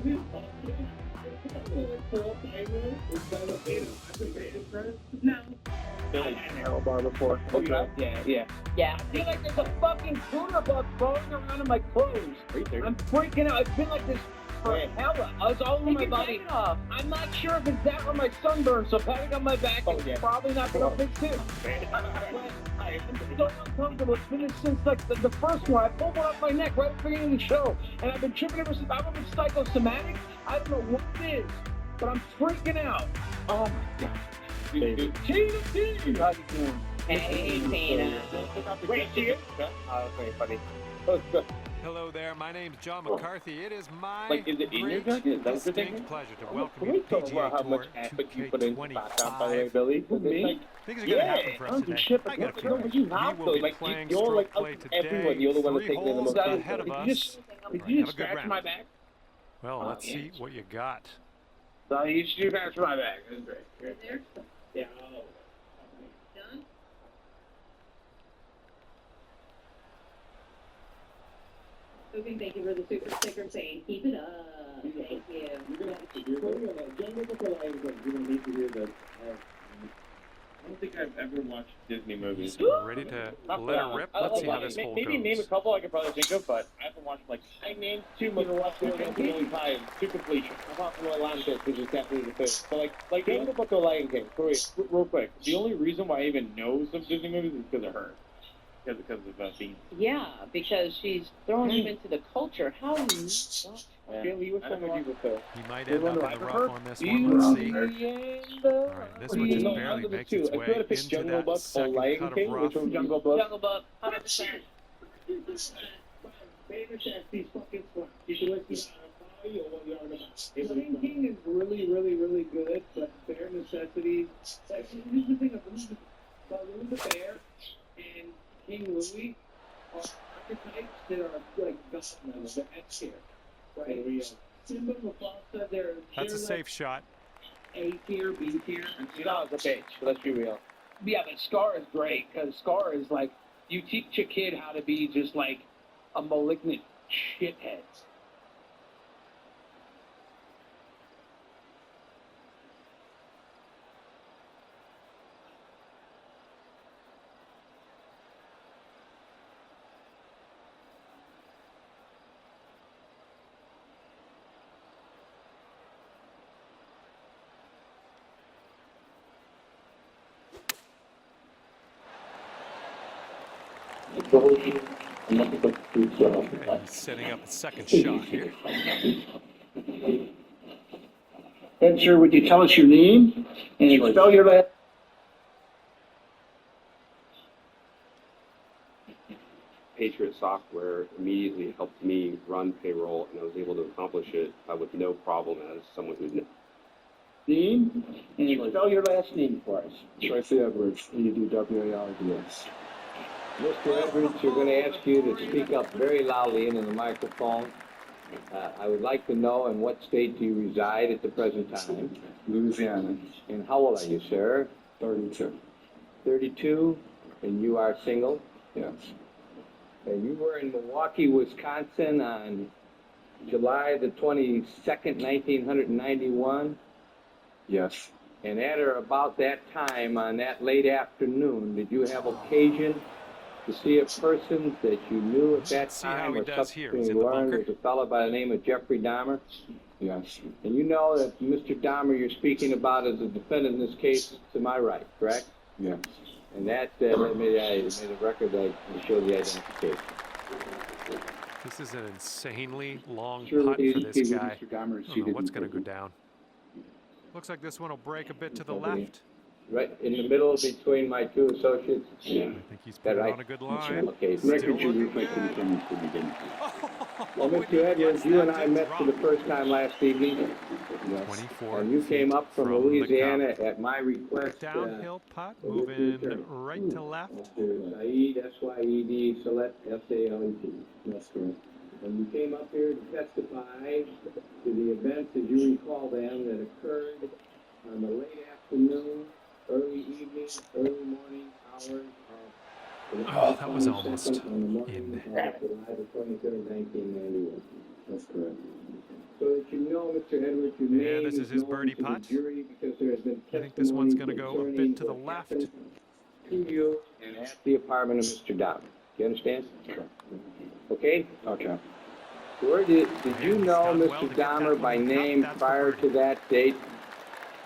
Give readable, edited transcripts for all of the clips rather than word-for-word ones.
No. Billy Handlebar before. Okay. Yeah. I feel like there's a fucking tuner bug crawling around in my clothes. I'm freaking out. It's been like this for hella. I was all over my body. I'm not sure if it's that or my sunburn, so patting on my back is probably not going to fix it. I'm so uncomfortable. It's been since like the first one. I pulled one off my neck right at the beginning of the show, and I've been tripping ever since. I don't know if it's psychosomatic. I don't know what it is, but I'm freaking out. Oh my god. Tina T! How's it doing? Hey, Tina. Wait, Tina? Okay, buddy. Hello there, my name's John McCarthy. It is my Like, is it in your jacket? Is that distinct pleasure to welcome Can you we to talk PGA about how Tour much effort you put into 2K25. back by the way, Billy? Me? Things are going to happen for us today. I got a few minutes. We will be playing stroke play today. You're the one that 3 takes me in the holes most ahead of us. Did Right, you have just a good scratch round. my back? Well, let's see what you got. So you scratched my back. That's great. There? Yeah. Done? Okay, thank you for the super sticker saying, keep it up. Thank you. I don't think I've ever watched Disney movies. Ready to let her rip? Let's see how this hole Maybe name a goes. couple I could probably think of, but I haven't watched I named two movies to completion. I thought from Atlantis, which is definitely the fifth. So like name the book of Lion King. For real quick. The only reason why I even know some Disney movies is because of her. Because of Beans. Yeah, because she's throwing him into the culture. How do you Really, you were so much with her. He might end up in the rough on this one. Let's see. All right, this one just barely makes its way into that second cut of rough. Jungle Book. Jungle Book, 100%. These fucking spots. You should listen to Lion King is really, really, really good, but Bare Necessities. Like, here's the thing about Louis the Bear and King Louis are archetypes that are like God level. They're S tier, right? Simba, Mufasa, they're That's a safe shot. A tier, B tier. And Scar's a bitch, let's be real. Yeah, but Scar is great because Scar is like you teach a kid how to be just like a malignant shithead. Okay, he's setting up a second shot here. And sir, would you tell us your name and spell your last? Patriot software immediately helped me run payroll, and I was able to accomplish it with no problem as someone who Name and spell your last name for us. Tracy Edwards, EDWARDS. Mr. Edwards, we're going to ask you to speak up very loudly into the microphone. I would like to know in what state do you reside at the present time? Louisiana, And how old are you, sir? 32. 32, and you are single? Yes. And you were in Milwaukee, Wisconsin on July the 22nd, 1991? Yes. And at or about that time, on that late afternoon, did you have occasion to see a person that you knew at that See how time he or does here. subsequently He's in the learned bunker. was a fellow by the name of Jeffrey Dahmer? Yes. And you know that Mr. Dahmer you're speaking about is the defendant in this case to my right, correct? Yes. And that made a record that showed the identification. This is an insanely long Surely putt for this indicated guy. Mr. Dahmer is I don't know seated what's in going to go prison. down. Looks like this one will break a bit to the left. Right in the middle between my two associates? Yeah. I think he's put it right? on a good line. Okay, Still Record should looking reflect the good. defendant's to begin. Well, When he Mr. Edwards, gets you and that I to met for the drop. first time last evening, 24 and you came up from the Louisiana cup. at my request. Downhill putt, for the moving future. right to left. Mr. Saeed, Syed, Salet, Salet. That's correct. And you came up here to testify to the events, as you recall them, that occurred on the late afternoon, early evening, early morning hours of Oh, that was almost on the morning in. of July the 23rd, 1991. That's correct. So that you know, Mr. Edwards, your name this is his known birdie to the putt. jury because there has been I think this one's testimony going to go a concerning bit to the what left. happened to you and at the apartment of Mr. Dahmer. Do you understand? Okay? Okay. Where did you he's know done well Mr. to get that Dahmer one by in the cup. name That's for prior birdie. to that date?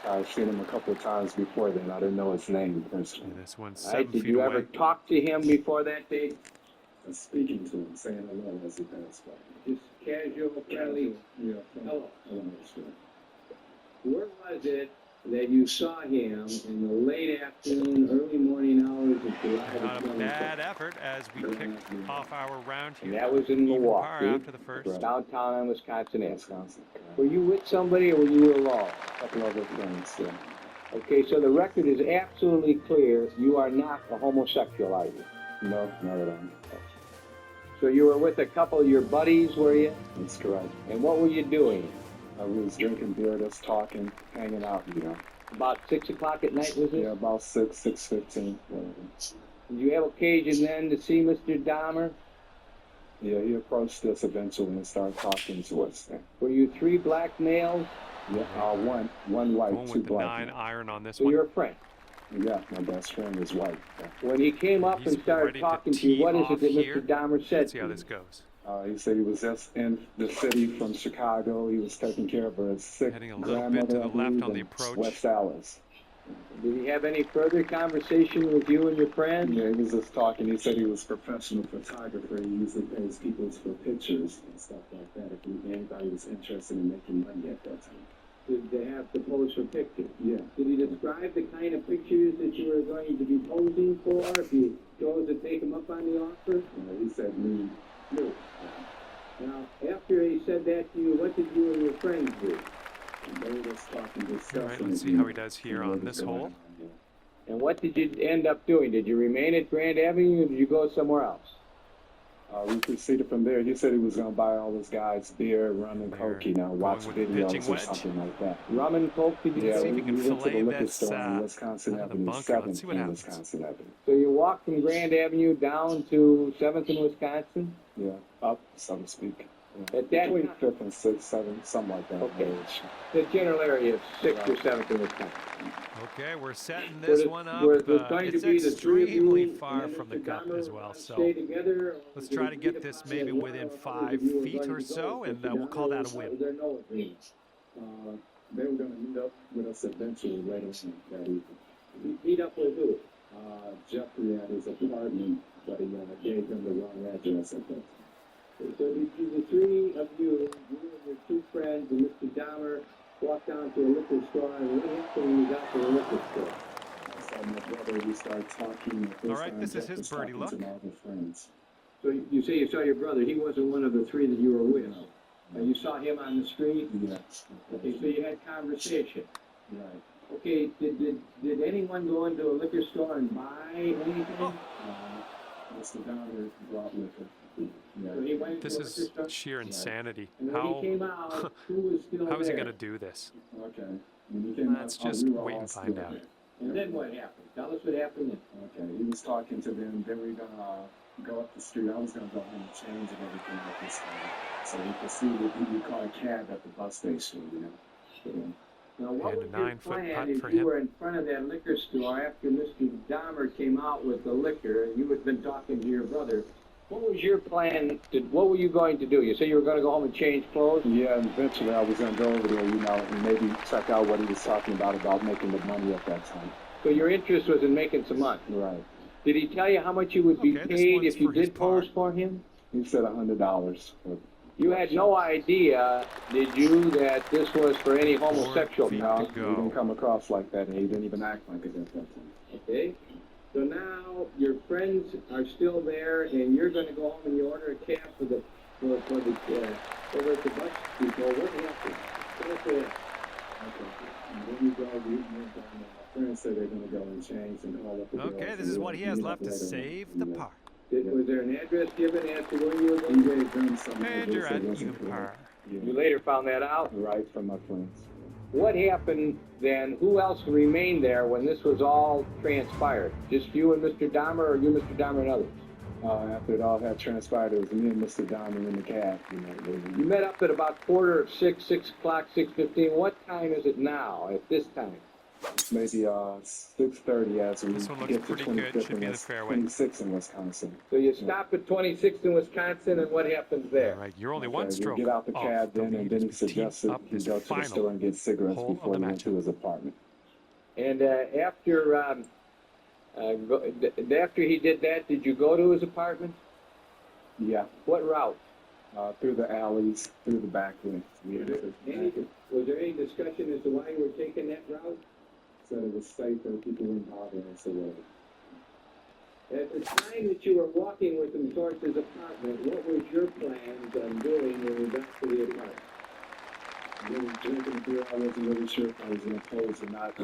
I've seen him a couple of times before then. I didn't know his name personally. And this one's All 7 right, did feet you away. ever talk to him before that date? I was speaking to him, saying hello as he passed by. Just casual, friendly. Yeah. Hello. Hello, sure. Where was it that you saw him in the late afternoon, early morning hours of July the Not a 24th? bad effort as we kick off our round And here. that was in Even par Milwaukee, after the first. downtown in Wisconsin. Wisconsin. Were you with somebody or were you alone? A couple other friends, yeah. Okay, so the record is absolutely clear. You are not a homosexual, are you? No, not at all. So you were with a couple of your buddies, were you? That's correct. And what were you doing? I was drinking beer, just talking, hanging out, you know. About 6 o'clock at night, was it? Yeah, about 6:15. Whatever. Did you have occasion then to see Mr. Dahmer? Yeah, he approached us eventually and started talking to us. Were you 3 black males? Yeah, one white, Going 2 with the black. 9-iron on this So one. you're a friend. Yeah, my best friend is white. Yeah. When he came up He's and started ready to talking to tee you, what is off it that here. Mr. Dahmer said Let's see to how you? this goes. He said he was just in the city from Chicago. He was taking care of a sick Heading a little bit grandmother, to the I left believe, on the in approach. West Dallas. Did he have any further conversation with you and your friend? Yeah, he was just talking. He said he was a professional photographer. He usually pays people for pictures and stuff like that. If anybody was interested in making money at that time. Did they have to pose for pictures? Yeah. Did he describe the kind of pictures that you were going to be posing for if you chose to take him up on the offer? He said me. No. Now, after he said that to you, what did you and your friends do? They were just talking, All right, discussing. let's see how he does here on this hole. And what did you end up doing? Did you remain at Grand Avenue or did you go somewhere else? We proceeded from there. He said he was going to buy all his guys beer, rum, and They're coke, you know, watch going with the pitching videos or wedge. something like that. Rum and Coke, did you Yeah, see if we he can went to the fillet liquor this, store on Wisconsin out of the Avenue, bunker. 7th Let's see what and happens. Wisconsin Avenue. So you walked from Grand Avenue down to 7th and Wisconsin? Yeah, up, so to speak. Yeah. At that Between time? 5th and 6th, 7th, something like that. Okay. The general area of 6th or 7th in Wisconsin. Okay, we're setting this one up. Were there going to It's be the three of extremely you far and from the Mr. cup Dahmer as well. stay So together, or let's did try it to be get this decided maybe one within or 5 other of you were feet going or to go so, with and Mr. we'll call Dahmer, that a or win. was there no agreement? They were going to meet up with us eventually later on that evening. You meet up with who? Jeffrey at his apartment, but he gave him the wrong address at that time. So did you, the 3 of you and your 2 friends and Mr. Dahmer, walk down to a liquor store, and what happened when you got to the liquor store? I saw my brother, we started talking. All right, this is his birdie look. To my other friends. So you say you saw your brother. He wasn't one of the 3 that you were with. You saw him on the street? Yes. Okay, so you had conversation. Right. Okay, did anyone go into a liquor store and buy anything? Mr. Dahmer brought liquor. Yeah. So he went into This a liquor is store? sheer insanity. And when he How came out, who was still how is he there? going to do this? Okay. When he came Let's out, just we were wait all and find still out. there. And then what happened? Tell us what happened. Okay, he was talking to them. Then we were gonna go up the street. I was gonna go home and change and everything at this time. So he proceeded. He would call a cab at the bus station, you know. So, Now, what And a was your 9-foot plan putt if for you him. were in front of that liquor store after Mr. Dahmer came out with the liquor and you had been talking to your brother? What was your plan? What were you going to do? You say you were going to go home and change clothes? yeah, and eventually I was gonna go over there, you know, and maybe check out what he was talking about making the money at that time. So your interest was in making some money. Right. Did he tell you how much you would be Okay, this paid one's if you for his did pose par. for him? He said $100. You had no idea, did you, that this was for any homosexual? feet No, to he go. didn't come across like that, and he didn't even act like it at that time. Okay. So now your friends are still there, and you're going to go home and you order a cab for the over at the bus depot. What happened? Tell us what happened. Okay. And then we went down, my friends said they're gonna go and change and call up the girls, Okay, this and is we'll what he has meet up left to later on, save you the know. par. Was there an address given as to where you were He going? gave them some And address you're that at wasn't even correct. par. You Yeah. later found that out. Right from my friends. What happened then? Who else remained there when this was all transpired? Just you and Mr. Dahmer, or you, Mr. Dahmer, and others? After it all had transpired, it was me and Mr. Diamond in the cab. You met up at about 5:45, 6 o'clock, 6:15. What time is it now at this time? Maybe 6:30 as we This one looks get to pretty good. 25th Should be in the and fairway. 26 in Wisconsin. So you stop at 26th in Wisconsin, and what happens there? All right, you're only Okay, one we stroke get out the off cab the then, lead and then as he we tee suggested up he this go to the store final and get cigarettes hole of before the he went to matchup. his apartment. And after he did that, did you go to his apartment? Yeah, What route? through the alleys, through the back way. Was there any discussion as to why you were taking that route? Said it was safer, people wouldn't bother us away. At the time that you were walking with him towards his apartment, what was your plans on doing when you got to the apartment? Drinking beer, I wasn't really sure if I was going to close or not.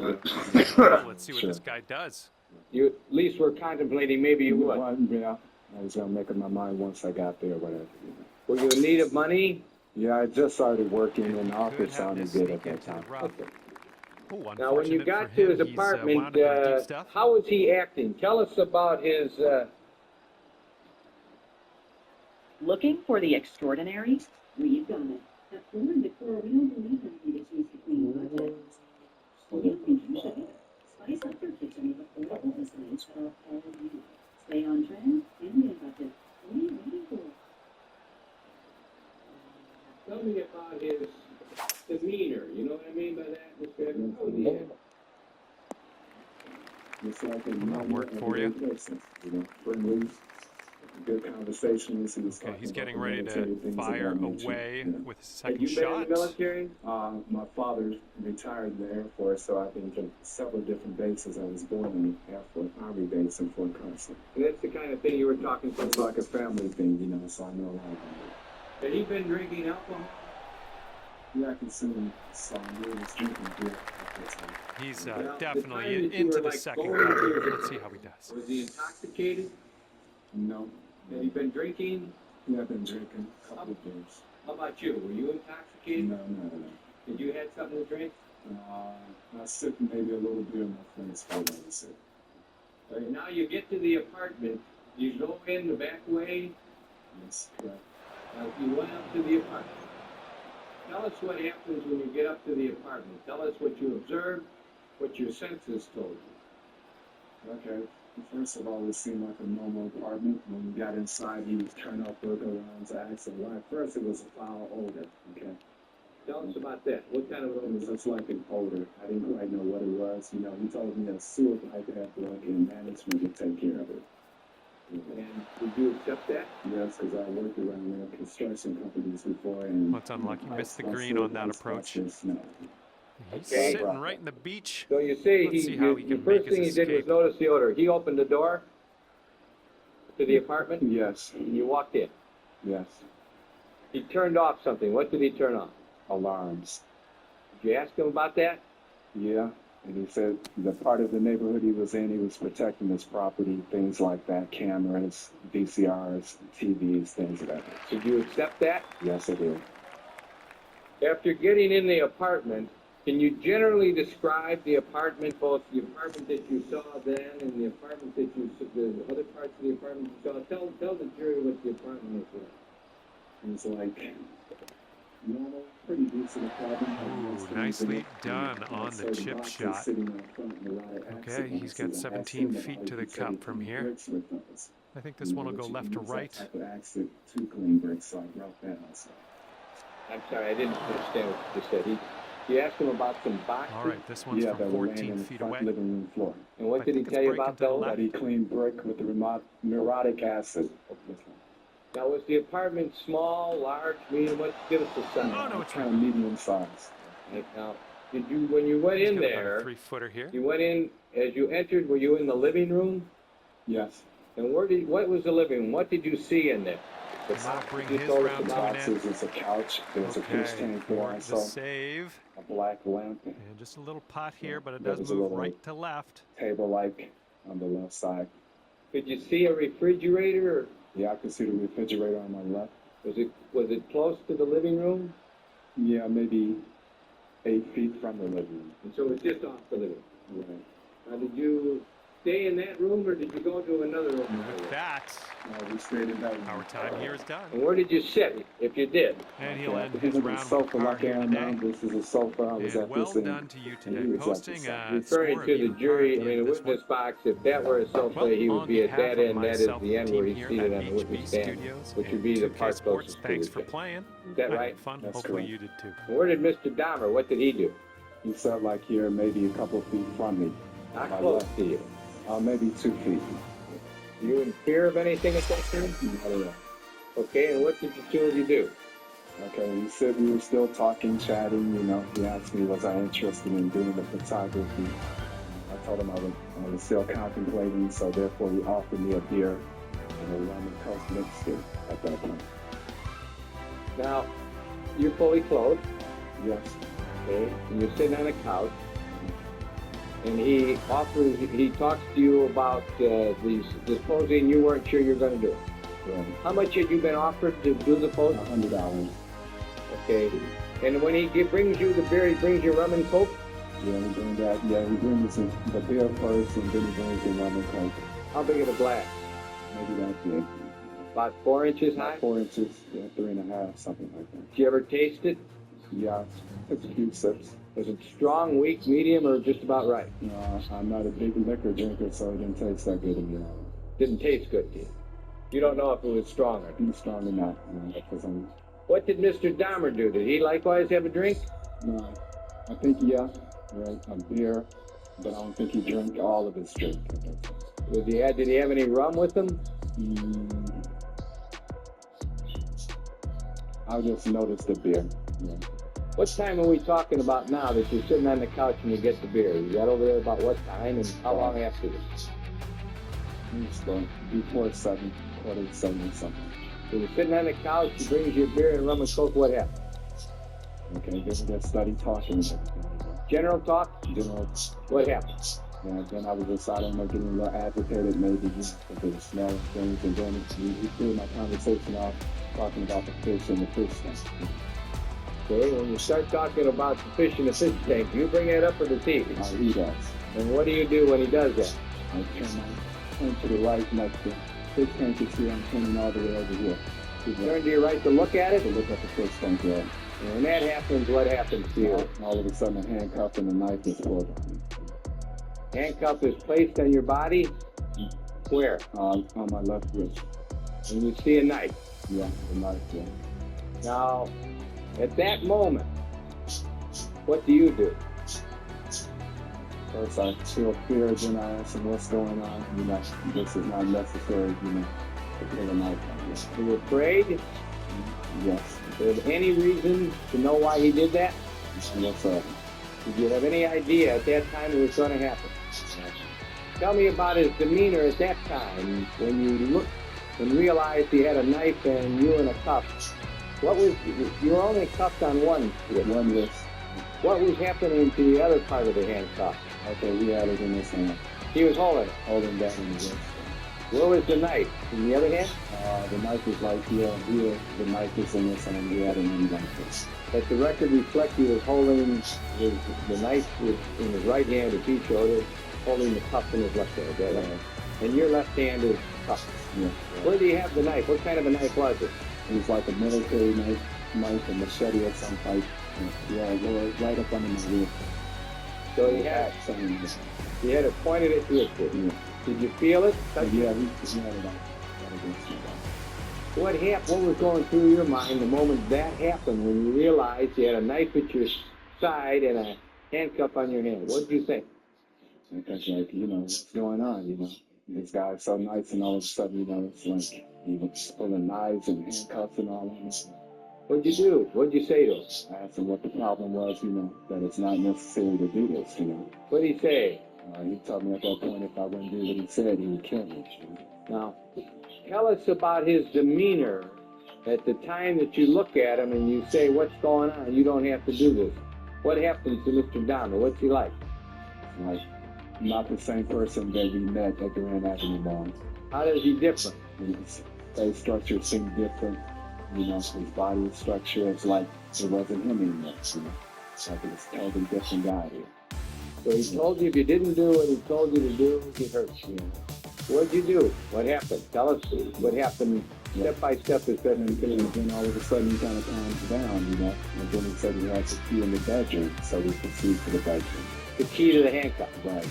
Well, let's see what this guy does. You at least were contemplating maybe you would. Yeah, I was going to make up my mind once I got there, whatever. Were you in need of money? Yeah, I just started working And in the he office, could have sounded this good sneak at that into the time. rough. Oh, Now, when you unfortunate got for to him, his he's, apartment, wound up in deep stuff. how was he acting? Tell us about his. Looking for the extraordinary? We've got it. At Ford Decor, we don't believe in conditions to clean budgets. We don't think you should. Spice up your kitchen with affordable designs that are all you. Stay on trend and be in budget. What are you waiting for? Tell me about his demeanor. You know what I mean by that, Mr. Evans? How was he acting? It's like a That'll work for you. person, friendly, good conversations. Okay, he's getting ready to fire away with his Had second you been in shot. the military? My father retired in the Air Force, so I've been to several different bases. I was born in the Air Force Army base in Fort Carson. And that's the kind of thing you were talking It's to. like a family thing, so I know a lot about Had he been drinking alcohol? it. Yeah, I consume some. He was drinking beer at that time. He's Well, the time definitely that you into were, the like, second going cut. to- Let's see how he does. Was he intoxicated? No, Had he been drinking? yeah, I've been drinking a couple of beers. How about you? Were you intoxicated? No. Did you have something to drink? I sipped maybe a little beer. My friends told me to sip. All right, now you get to the apartment. You go in the back way. Yes, correct. Now, you went up to the apartment. Tell us what happens when you get up to the apartment. Tell us what you observed, what your senses told you. Okay. First of all, it seemed like a normal apartment. When we got inside, he was turning off burglar-alarms. I asked him why. First, it was a foul odor. Okay. Tell us about that. What kind of It room was is it? just like an odor. I didn't quite know what it was. He told me a sewer pipe had broken and management would take care of it. And did you accept that? Yes, because I worked around there construction companies before. And Well, it's unlucky. Missed the I green still on that taste approach. that smell. He's Okay. sitting right in the beach. So you say Let's see how he the can first make his thing he did was escape. notice the odor. He opened the door to the apartment Yes, and you walked in. yes. He turned off something. What did he turn off? Alarms. Did you ask him about that? Yeah, and he said the part of the neighborhood he was in, he was protecting his property, things like that, cameras, VCRs, TVs, things of that nature. Did you accept that? Yes, I did. After getting in the apartment, can you generally describe the apartment, both the apartment that you saw then and the apartment that the other parts of the apartment you saw? Tell the jury what the apartment was like. It was like normal, pretty decent apartment. Ooh, nicely done on the chip shot. Okay, he's got 17 feet to the cup from here. I think this one will go left to right. I asked it 2 clean bricks, so I wrote that also. I'm sorry, I didn't understand what you just said. You asked him about some boxes? All right, this one's Yeah, from that were laying 14 in the feet front away. living room floor. And what I did he think it's tell you breaking about to the those? left. That he cleaned brick with the neurotic acid. Now, was the apartment small, large, medium? Give us a size. Oh, no, it's Kind of medium size. Now, when you went in He's got about a there, 3-footer here. you went in, as you entered, were you in the living room? Yes. And what was the living room? What did you see in there? And that'll bring You his told us round to about an end. Boxes, there's a couch, there's a fish Okay, tank there for the also, save. a black lamp, And just a little pot here, but it There does was a move little- right to left. table like on the left side. Could you see a refrigerator? Or Yeah, I can see the refrigerator on my left. was it close to the living room? Yeah, maybe 8 feet from the living room. And so it's just off the living room. Right. Now, did you stay in that room, or did you go to another room? And with that, We stayed in that room. our time here is done. And where did you sit, if you did? And he'll Okay, end I his think round it's with a sofa par like I here am now. today. This is a sofa. I was And at well this done to you and today, he was at posting the side. a Referring score of to the even par at jury, the I end mean, of the this one. witness box, if that were a sofa, Well, he would on be at behalf that of end, that is myself the and end the where team he's here seated at on the witness HB stand, Studios which would and be the 2K part Sports, closest to thanks the for judge. playing. Is that I right? had fun. That's Hopefully correct. you did too. And where did Mr. Dahmer, what did he do? He sat like here, maybe a couple of feet from me. How My close left. to you? Maybe 2 feet. You in fear of anything at that time? Not at all. Okay, and what did the two of you do? Okay, we said we were still talking, chatting, you know. He asked me, was I interested in doing the photography? I told him I was still contemplating, so therefore he offered me a beer and a rum and coke mixture at that point. Now, you're fully clothed, Yes. okay, and you're sitting on a couch, and he talks to you about these posing you weren't sure you're going to do. Right. How much had you been offered to do the pose? $100. Okay, and when he brings you the beer, he brings you rum and coke? Yeah, he brings that. Yeah, he brings the beer first, and then he brings the rum and coke. How big of a glass? Maybe that big. About 4 inches high? About 4 inches, yeah, 3.5, something like that. Did you ever taste it? Yeah, took a few sips. Was it strong, weak, medium, or just about right? I'm not a big liquor drinker, so it didn't taste that good to me. Didn't taste good to you. You don't know if it was strong or not. Be strong or not, because What did Mr. Dahmer do? Did he likewise have a drink? I think, yeah, right, a beer, but I don't think he drank all of his drink. Did he have any rum with him? I just noticed the beer. Yeah. What time are we talking about now that you're sitting on the couch and you get the beer? You got over there about what time and how long after this? Before 7, quarter to 7 or something. So you're sitting on the couch, he brings you a beer and rum and coke, what happened? Okay, then we just started talking and everything. General talk? General, What happened? and then I was just, I don't know, getting a little agitated maybe because of the smell of things, and then we threw my conversation off talking about the fish and the fish tank. Okay, when you start talking about the fish in the fish tank, do you bring that up or does he? He does. And what do you do when he does that? I turn to the right, like the fish tank is here, I'm turning all the way over here. Turn to your right to look at it? To look at the fish tank, yeah. And when that happens, what happens to you? All of a sudden a handcuff and a knife is pulled on me. Handcuff is placed on your body? Where? On my left wrist. And you see a knife. Yeah, the knife, yeah. Now, at that moment, what do you do? First I feel fear, then I ask him what's going on. You know, this is not necessary, you know, to pull a knife on you. Are you afraid? Yes. Is there any reason to know why he did that? Yes, sir. Did you have any idea at that time it was going to happen? Tell me about his demeanor at that time when you looked and realized he had a knife and you in a cuff. What was, you were only cuffed on one wrist. One wrist. What was happening to the other part of the handcuff? Okay, we had it in his hand. He was holding it. Holding that in the wrist. Where was the knife? In the other hand? The knife is like here, and here the knife is in this hand. We had it in like this. Let the record reflect he was holding the knife in his right hand, as he showed it, holding the cuff in his left hand. Right? And your left hand is cuffed. Yeah. Where do you have the knife? What kind of a knife was it? It was like a military knife, a machete of some type. Yeah, right up under my rib. So you had it pointed at your wrist. Yeah. Did you feel it? Yeah, we had it out. What happened? What was going through your mind the moment that happened when you realized you had a knife at your side and a handcuff on your hand? What did you think? I think, like, you know, what's going on, you know? This guy's so nice, and all of a sudden, you know, it's like he was pulling knives and handcuffs and all that. What'd you do? What'd you say to him? I asked him what the problem was, you know, that it's not necessary to do this, you know. What'd he say? He told me at that point if I wouldn't do what he said, he would kill me. Now, tell us about his demeanor at the time that you look at him and you say, what's going on? You don't have to do this. What happened to Mr. Dahmer? What's he like? Like, not the same person that we met at Grand Avenue Mall. How does he differ? His face structure seemed different. You know, his body structure is like it wasn't him anymore. You know, it's like it was a totally different guy here. So he told you if you didn't do what he told you to do, he hurt you. What'd you do? What happened? Tell us what happened step by step as best you can. And then all of a sudden he kind of calms down, you know. And then he said he had the key in the bedroom, so we proceed to the bedroom. The key to the handcuff. Right.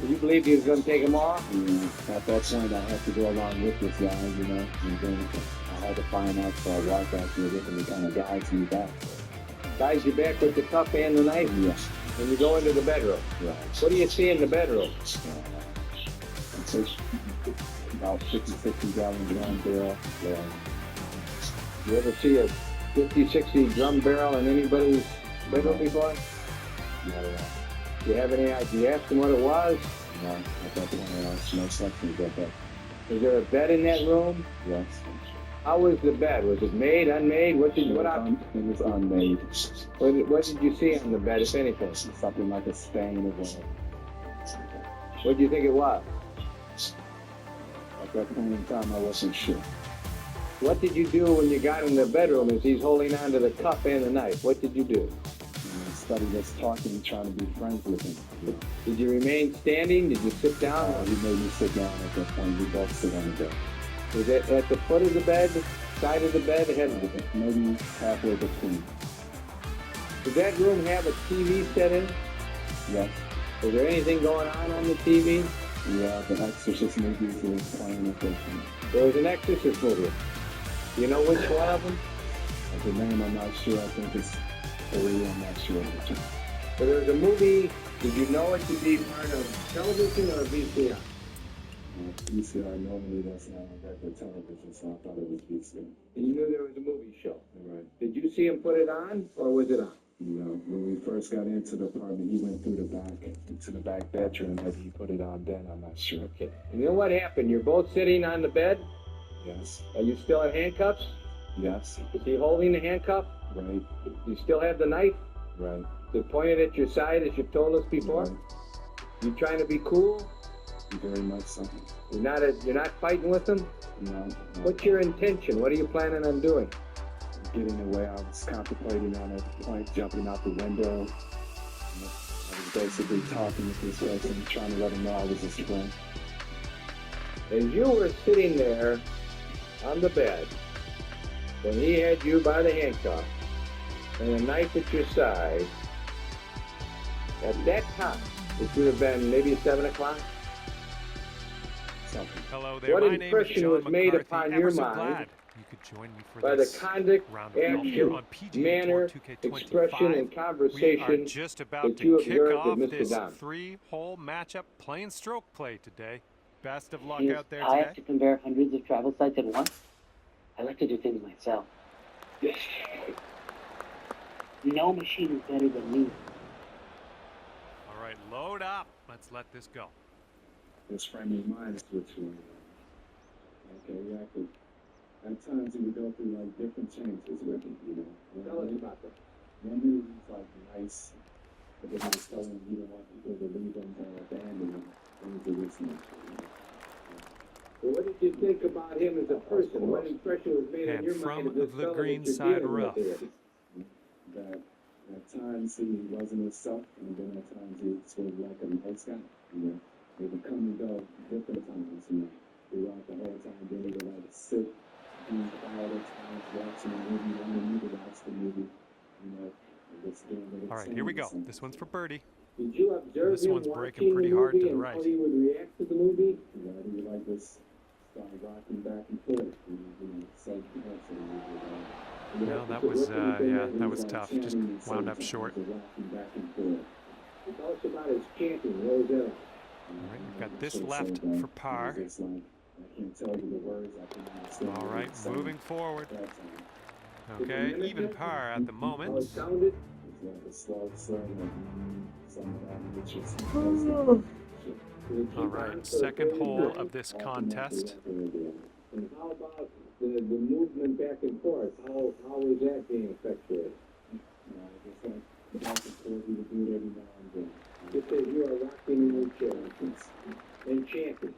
You believed he was going to take him off? And at that point, I had to go along with this guy, you know. And then I had to find out, so I walked out there with him and kind of guides me back. Guides you back with the cup and the knife? Yeah. And you go into the bedroom. Right. What do you see in the bedroom? About 50-60 gallon drum barrel. Yeah. You ever see a 50-60 drum barrel in anybody's bedroom before? Not at all. Do you have any idea? You asked him what it was? No, at that point, no sections at that. Was there a bed in that room? Yes. How was the bed? Was it made, unmade? What It was unmade. what did you see on the bed, if anything? Something like a stain of oil. What do you think it was? At that point in time, I wasn't sure. What did you do when you got in the bedroom as he's holding onto the cup and the knife? What did you do? And I studied us talking and trying to be friends with him. Did you remain standing? Did you sit down? He made me sit down at that point. We both sit on the bed. Was it at the foot of the bed, side of the bed, head of the bed? Maybe halfway between. Did that room have a TV set in? Yes. Was there anything going on the TV? Yeah, the Exorcist movies were playing at that point. There was an Exorcist movie. Do you know which one of them? The name I'm not sure. I think it's 3. I'm not sure. So there was a movie. Did you know it to be part of television or VCR? VCR normally that's not on regular television, so I thought it was VCR. And you knew there was a movie show. Right. Did you see him put it on, or was it on? You know, when we first got into the apartment, he went through the back, into the back bedroom. Maybe he put it on then, I'm not sure. Okay. And you know what happened? You're both sitting on the bed. Yes. Are you still in handcuffs? Yes. Is he holding the handcuff? Right. You still have the knife? Right. Is it pointed at your side, as you've told us before? Right. You trying to be cool? Very much so. You're not fighting with him? No. What's your intention? What are you planning on doing? Getting away, I was contemplating on a point, jumping out the window. I was basically talking with this person, trying to let him know I was his friend. As you were sitting there on the bed, when he had you by the handcuff and a knife at your side, at that time, it should have been maybe 7 o'clock. Something. Hello there. What My name is impression John was made McCarthy. upon Ever your so mind glad you could join me for by the this conduct, round of golf here action, on PGA manner, Tour 2K25. expression, and We conversation are just about that to you kick observed off with Mr. this Don? 3-hole matchup plain stroke play today. Best of luck Yes, out there I have today. to compare hundreds of travel sites at once. I like to do things myself. No machine is better than me. All right, load up. Let's let this go. This frame of mind is what you okay, yeah, I could, at times he would go through like different changes with me, you know. Tell us about that. One minute he's like nice, but then he was telling him he didn't want people to leave him or abandon him. Things of this nature, you know. Well, what did you think about him as a person? What impression was made on And your from mind of this the fellow green that you're side dealing with rough. here? That at times he wasn't himself, and then at times he was sort of like a nice guy, you know. They would come and go different times, you know. Throughout the whole time, then he would like sit, being quiet at times, watching a movie, wanting me to watch the movie, you know. And just doing little All right, here we go. things. This one's for birdie. Did you observe This him one's watching breaking pretty the hard to movie the and right. how he would react to the movie? You know, he would like this start rocking back and forth, you know, so he had to the No, that was, yeah, that was tough. Just wound up short. Tell us about his chanting. What was that? All right, we've got this left for par. I can't tell you the words. I can't understand. All right, moving forward. That time. Okay, even par at the How moment. it sounded? It's like a slow slang, like some of that, which is All right, second hole of this contest. And how about the movement back and forth? How is that being effectuated? Back and forth, he would do it every now and then. Just as you are rocking in your chair and chanting.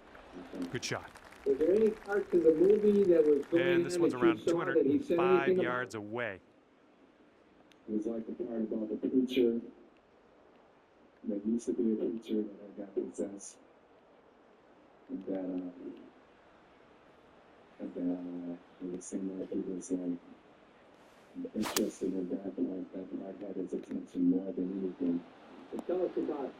Good shot. Was there any parts of the movie that was going And this on one's that around you saw that he said 205 anything yards away. It was like the part about the preacher. there used to be a creature that I got possessed, that it seemed like he was interested in that, but I got his attention more than anything. So tell us about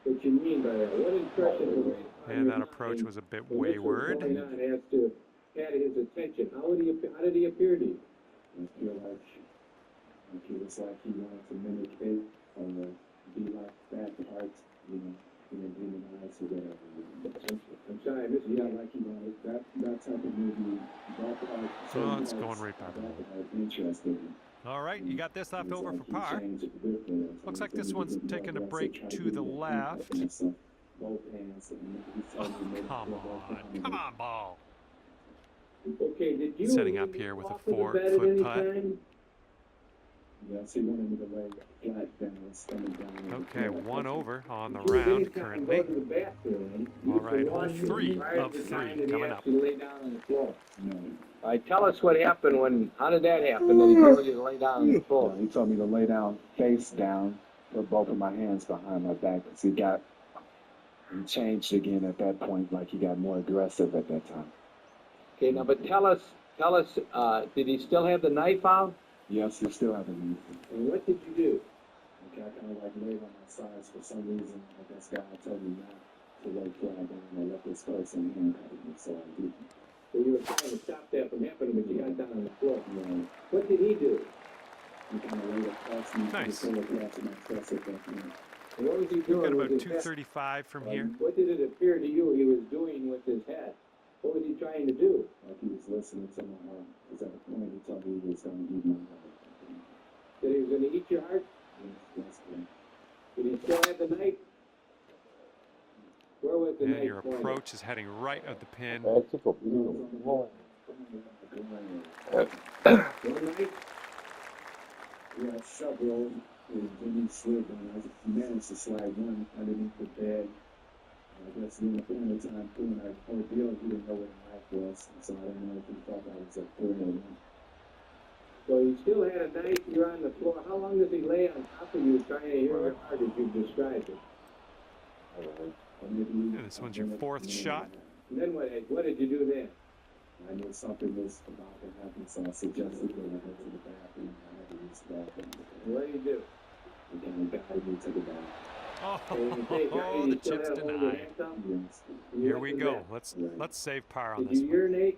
what you mean by that. What impression was made on And your that approach mind was a bit when this was wayward. going on as to had his attention? How did he appear to you? I feel like he was like he wanted to mimic it or be like that part, you know, being demonized or whatever. I'm sorry, I missed you. Yeah, like he wanted that type of movie, that part. So it's going right back. Interested in. All right, you got this left over for par. Looks like this one's taking a break to the left. Both hands. Oh, come on, ball. Okay, did you Setting up here with a offer the 4 bet at foot any putt. time? Yes, he wanted me to lay flat down, stomach down. Okay, 1 over on the Did you at any round time currently. go to the bathroom? All right, hole Use the 3 washroom of prior to the 3 time that he coming asked up. you to lay down on the floor. No. All right, tell us what happened how did that happen, that he told you to lay down on the floor? He told me to lay down, face down, put both of my hands behind my back, because he changed again at that point, like he got more aggressive at that time. Okay, now, but tell us, did he still have the knife out? Yes, he still has a knee. And what did you do? Okay, I kind of like laid on my sides for some reason. I guess God told me not to lay flat down and let this person handcuff me, so I didn't. So you were trying to stop that from happening, but you got down on the floor. Yeah. What did he do? He kind of laid across me, Nice. put his across my chest at that point. And what was he We've doing got with about his head? 235 from here. What did it appear to you he was doing with his head? What was he trying to do? Like he was listening to my heart. Because at a point he told me he was going to eat my heart. That he was going to eat your heart? Yes, that's correct. Did he still have the knife? Where was the And knife your pointed? approach is heading right at the pin. One knife? Yeah, several. And then he slid one. I managed to slide one underneath the bed. I guess in the point of time doing our ordeal, he didn't know what a knife was. So I didn't know if he thought I was a third or one. So you still had a knife, you're on the floor. How long does he lay on top of you trying to hear your heart as you described it? Yeah, this one's your 4th shot. And then what did you do then? I knew something was about to happen, so I suggested that I go to the bathroom. I had to use the bathroom. And what did you do? And then he guided me to the bathroom. Oh, And when you say guided, the you still chip's had a hold of denied. handcuff? Yes. And you Here went we to the go. bathroom. Let's save par on Did this you one. urinate?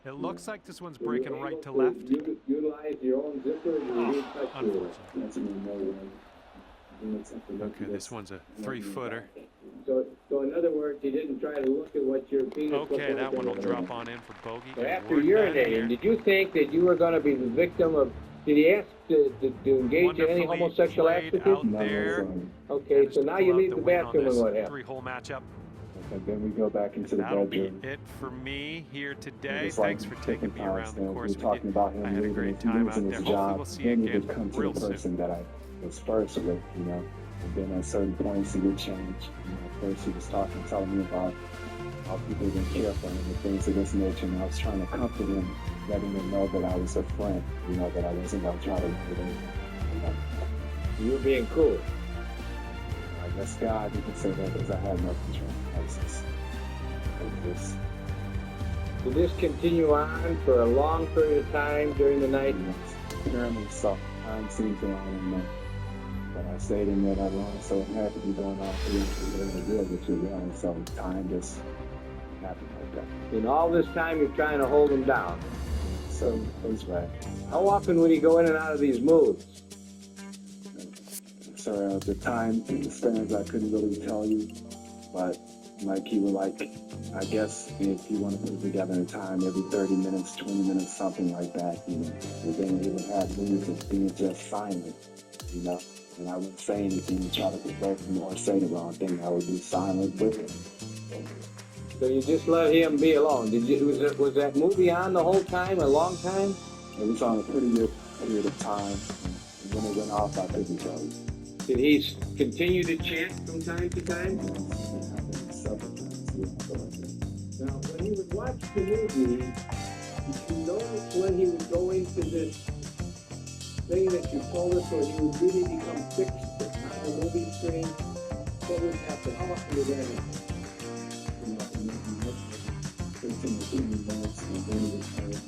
It looks like this one's Were you breaking right able to left. Utilize your own zipper, or did you need touch your Unfortunately. That's when no way. Okay, this one's a 3-footer. So in other words, he didn't try to look at what your penis looked Okay, like that one will or drop on in for bogey. So and after we're done here. urinating, did you think that you were going to be the victim of? Did he ask to engage in any Wonderfully homosexual played activity? out there. Okay, Managed so to now pull you out leave the the win on bathroom and this what happened? 3-hole matchup. And then we go back into the That'll be bedroom. it for me here today. It's like Thanks for taking me around the course we're talking with about you. him I had a losing great time out his there. Hopefully job. we'll see you Then he again would come to real the soon. person that I was first with, you know. And then at certain points he would change. You know, first he was telling me about how people didn't care for him and things of this nature. And I was trying to comfort him, letting him know that I was a friend, you know, that I wasn't going to try to hurt him. You know. You were being cool. I guess God, you can say that because I had no control. I was just. Did this continue on for a long period of time during the night? Apparently, so time seemed to on, but I stayed in there that long, so it had to be going on for the real, which is wrong. So time just happened like that. In all this time, you're trying to hold him down. So that's right. How often would he go in and out of these moods? So at the time, the stands I couldn't really tell you, but like he would I guess if you want to put it together in time, every 30 minutes, 20 minutes, something like that, you know. And then he would have moods of being just silent, you know. And I wouldn't say anything and try to provoke him or say the wrong thing. I would be silent with him. So you just let him be alone. Was that movie on the whole time, a long time? It was on a pretty good period of time. And when it went off, I couldn't tell you. Did he continue to chant from time to time? It happened several times, yeah. Now, when he would watch the movie, did you notice when he would go into this thing that you told us where he would really become fixed on the movie screen? What would happen? How often did that happen? 15 or 20 minutes, and then he was trying to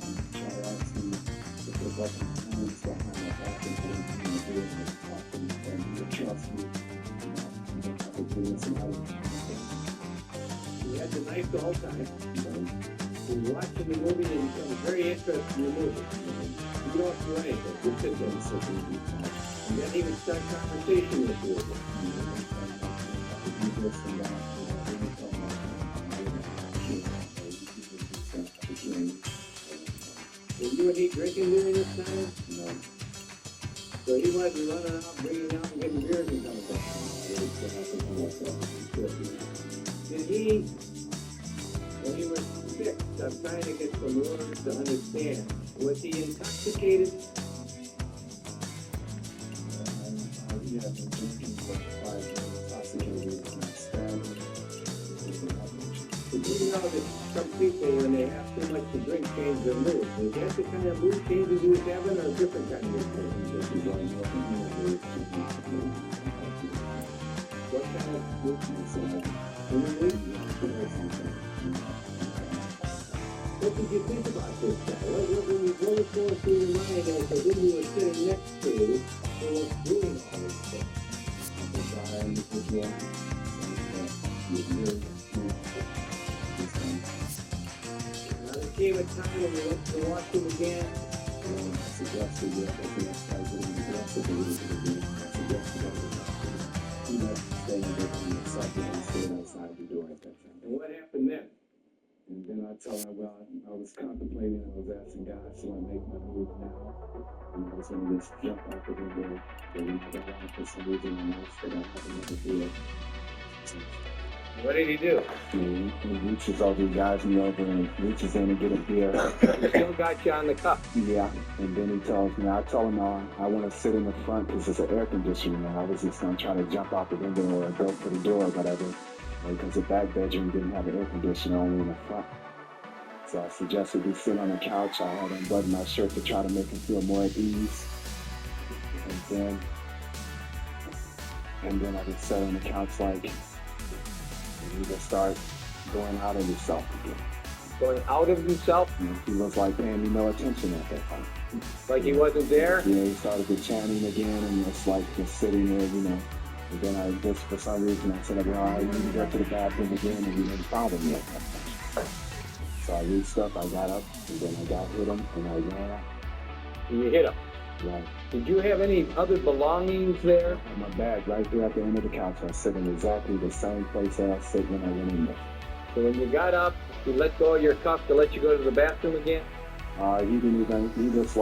ask me to put up my hands behind my back and what I'm going to do and talk to me, and he would trust me. You don't have to do this and how You had the knife the whole time. You're watching the movie and you become very interested in the movie. You don't do anything. You sit there and sit there. And then he would start conversation with you. Were you and he drinking during this time? No. So he wasn't running out, bringing out and getting beers and coming back. Did he, when he was 6, I'm trying to get some words to understand, was he intoxicated? He had been drinking for 5 years, intoxicated, and standing. Did you know that some people, when they have too much to drink, change their mood? Is that the kind of mood changes you was having, or a different kind of mood? What kind of mood change? What did you think about this guy? What was going through your mind as to who you were sitting next to who was doing all this stuff? Now there came a time when you went to watch him again. I suggested that he left to stay in the subject and stayed outside the door at that time. And what happened then? And then I told her, well, I was contemplating, I was asking God, should I make my move now? And I was going to just jump out the window, but we got out for some reason, and I said I have another deal. What did he do? He reaches all these guys me over and reaches in and get a beer. He still got you on the cup. Yeah, and then he tells me, I told him I want to sit in the front because it's an air conditioner, and I was just going to try to jump out the window or go for the door, but I didn't. Because the back bedroom didn't have an air conditioner, only in the front. So I suggested we sit on the couch. I had unbuttoned my shirt to try to make him feel more at ease. And then I just sat on the couch and he just started going out of himself again. Going out of himself? And he was like paying me no attention at that time. Like he wasn't there? Yeah, he started to chanting again and just sitting there, And then I just, for some reason, I said, well, I need to go to the bathroom again, and he didn't follow me at that time. So I reached up, I got up, and then I hit him, and I ran. And you hit him? Right. Did you have any other belongings there? I had my bag right there at the end of the couch. I was sitting exactly the same place that I sit when I went in there. So when you got up, you let go of your cuff to let you go to the bathroom again? He just